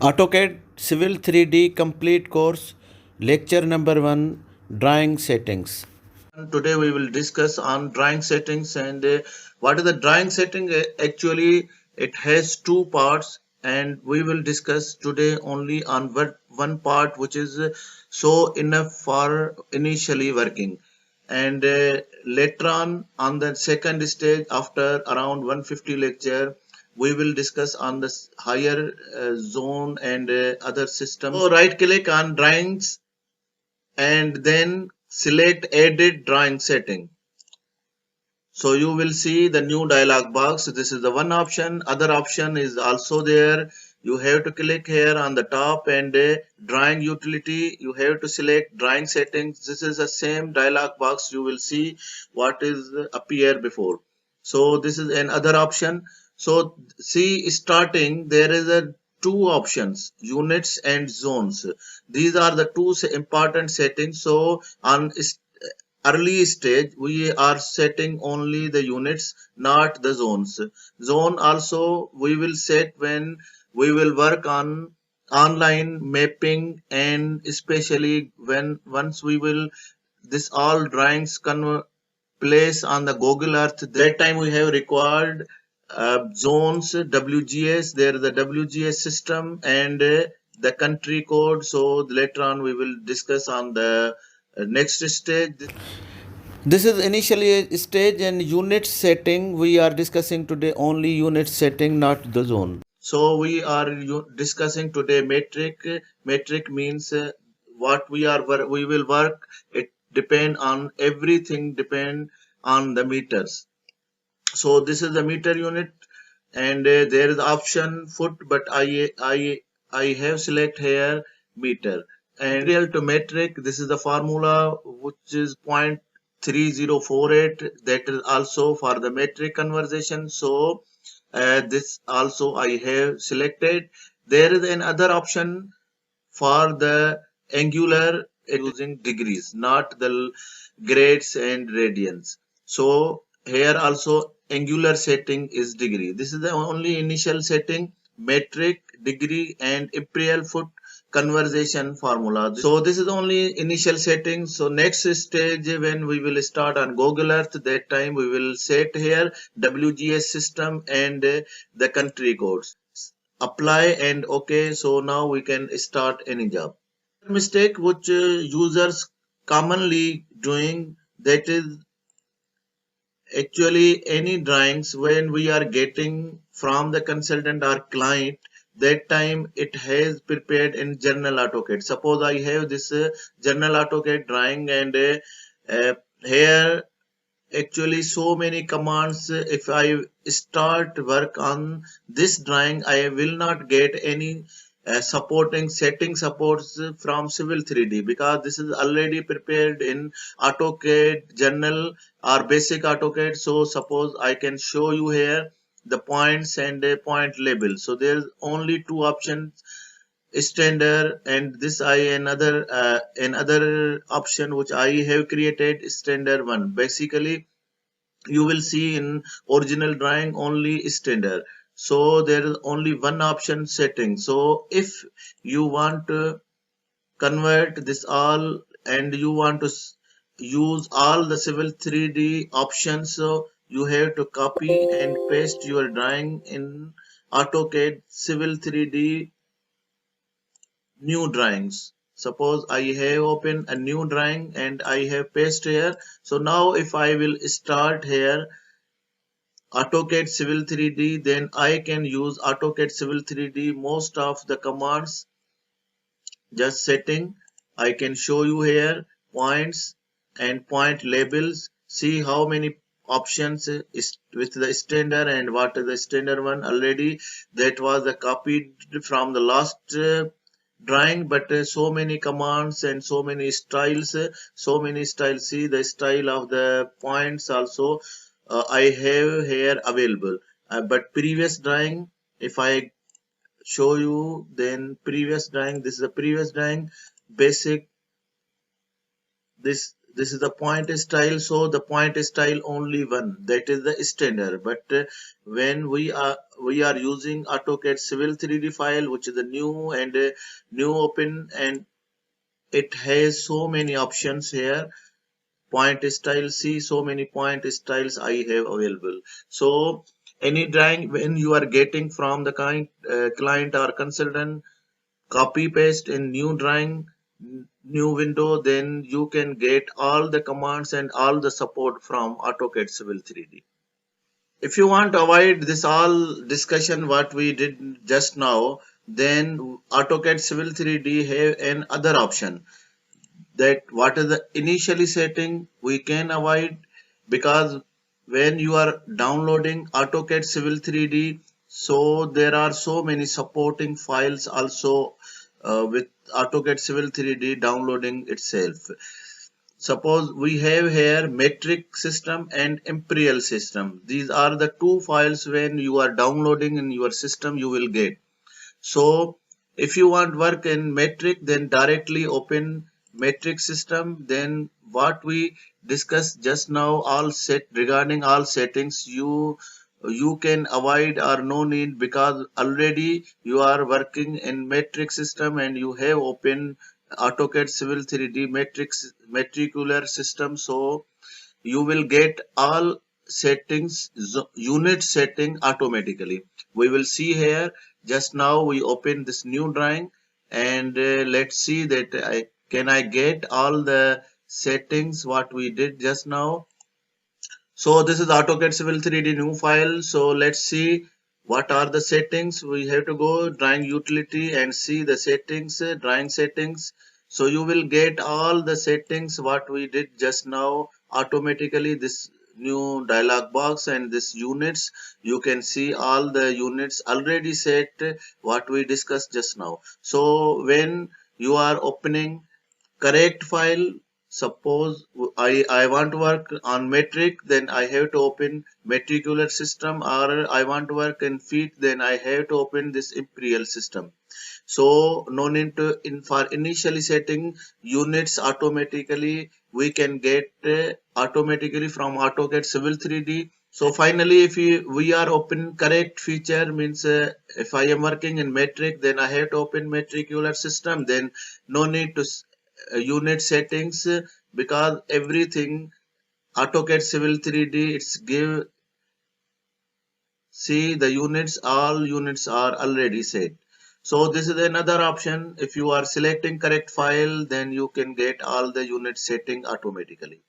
AutoCAD Civil 3D Complete Course Lecture number 1 Drawing Settings. Today we will discuss on drawing settings and what is the drawing setting. Actually it has two parts and we will discuss today only on one part, which is so enough for initially working, and later on the second stage after around 150 lecture we will discuss on the higher zone and other systems. So right click on drawings and then select edit drawing setting. So you will see the new dialog box. This is the one option. Other option is also there. You have to click here on the top and drawing utility. You have to select drawing settings. This is the same dialog box. You will see what is appear before. So this is another option. So see, starting there is a two options, units and zones. These are the two important settings. So on early stage we are setting only the units, not the zones. Zone also we will set when we will work on online mapping, and especially when once we will this all drawings place on the Google Earth, that time we have required zones, WGS. There is the WGS system and the country code. So later on we will discuss on the next stage. This is initially a stage and unit setting. We are discussing today only unit setting, not the zone. So we are discussing today metric. Metric means what we will work. It depend on everything depend on the meters. So this is the meter unit, and there is option foot, but I have select here meter. And real to metric, this is the formula which is 0.3048. That is also for the metric conversion. So this also I have selected. There is another option for the angular using degrees, not the grades and radians. So here also angular setting is degree. This is the only initial setting, metric, degree and imperial foot conversion formula. So this is the only initial setting. So next stage when we will start on Google Earth, that time we will set here WGS system and the country codes. Apply and okay. So now we can start any job. Mistake which users commonly doing, that is actually any drawings when we are getting from the consultant or client, that time it has prepared in general AutoCAD. Suppose I have this general AutoCAD drawing and here actually so many commands. If I start work on this drawing, I will not get any supporting setting supports from Civil 3D, because this is already prepared in AutoCAD general or basic AutoCAD. So suppose I can show you here the points and a point label. So there's only two options, standard and this another option which I have created, standard one. Basically you will see in original drawing only standard. So there is only one option setting. So if you want to convert this all and you want to use all the Civil 3D options, so you have to copy and paste your drawing in AutoCAD Civil 3D new drawings. Suppose I have opened a new drawing and I have paste here. So now if I will start here AutoCAD Civil 3D, then I can use AutoCAD Civil 3D most of the commands. Just setting, I can show you here points and point labels. See how many options is with the standard and what is the standard one. Already that was the copied from the last drawing, but so many commands and so many styles. See the style of the points also I have here available. But previous drawing, if I show you, then previous drawing, this is a previous drawing, basic, this this is the point style, so the point style only one, that is the standard. But when we are using AutoCAD Civil 3D file, which is the new and new open, and it has so many options here. Point style, see so many point styles I have available. So any drawing when you are getting from the client or consultant, copy paste in new drawing, new window, then you can get all the commands and all the support from AutoCAD Civil 3D. If you want to avoid this all discussion what we did just now, then AutoCAD Civil 3D have an other option, that what is the initially setting we can avoid, because when you are downloading AutoCAD Civil 3D, so there are so many supporting files also with AutoCAD Civil 3D downloading itself. Suppose we have here metric system and imperial system. These are the two files when you are downloading in your system you will get. So if you want work in metric, then directly open metric system. Then what we discussed just now, all set regarding all settings, you can avoid or no need, because already you are working in metric system and you have open AutoCAD Civil 3D matricular system. So you will get all settings, unit setting automatically. We will see here, just now we open this new drawing, and let's see that can I get all the settings what we did just now. So this is AutoCAD Civil 3D new file. So let's see what are the settings. We have to go drawing utility and see the settings, drawing settings. So you will get all the settings what we did just now automatically. This new dialog box and this units, you can see all the units already set what we discussed just now. So when you are opening correct file, suppose I want to work on metric, then I have to open matricular system, or I want to work in feet, then I have to open this imperial system. So no need to for initially setting units automatically, we can get automatically from AutoCAD Civil 3D. So finally, if we are open correct feature, means if I am working in metric, then I have to open matricular system, then no need to unit settings, because everything AutoCAD Civil 3D it's give, see the units, all units are already set. So this is another option. If you are selecting correct file, then you can get all the unit setting automatically.